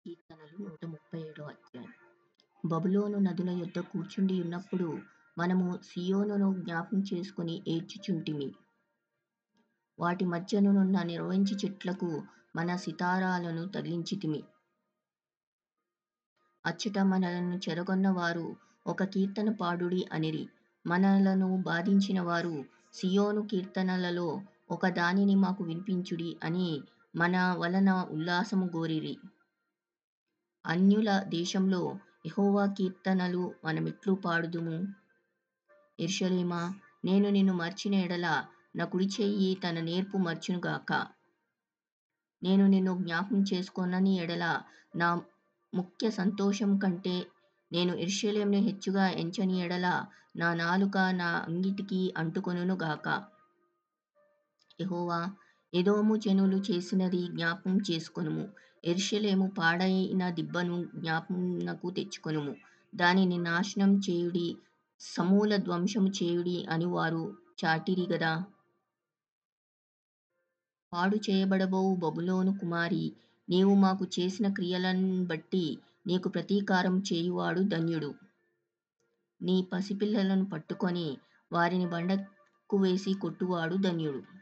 కీర్తనలు 137 అధ్యాయం. బబులోను నదుల యొద్ద కూర్చుండియున్నప్పుడు మనము సీయోనును జ్ఞాపకం చేసుకొని ఏడ్చుచుంటిమి. వాటి మధ్యనున్న నిర్వంచి చెట్లకు మన సితారాలను తగిలించితిమి. అచ్చట మనలను చెరగొన్న వారు ఒక కీర్తన పాడుడి అనిరి. మనలను బాధించిన వారు సీయోను కీర్తనలలో ఒక దానిని మాకు వినిపించుడి అని మన వలన ఉల్లాసము గోరిరి. అన్యుల దేశంలో యెహోవా కీర్తనలు మనమెట్లు పాడుదుము? యెరూషలేమా, నేను నిన్ను మరచిన ఎడల నా కుడి చెయ్యి తన నేర్పు మరచునుగాక. నేను నిన్ను జ్ఞాపకం చేసుకొనని ఎడల నా ముఖ్య సంతోషం కంటే నేను యెరూషలేమును హెచ్చుగా ఎంచని ఎడల నా నాలుక నా అంగిటికి అంటుకొనుగాక. యెహోవా, ఎదోము జనులు చేసినది జ్ఞాపకం చేసుకొనుము. యెరూషలేము పాడైన దిబ్బను జ్ఞాపకమునకు తెచ్చుకొనుము. దానిని నాశనం చేయుడి, సమూల ధ్వంసము చేయుడి అని వారు చాటిరి గదా. పాడు చేయబడబోవు బబులోను కుమారీ, నీవు మాకు చేసిన క్రియలను బట్టి నీకు ప్రతీకారం చేయువాడు ధన్యుడు. నీ పసిపిల్లలను పట్టుకొని వారిని బండెక్కు వేసి కొట్టువాడు ధన్యుడు.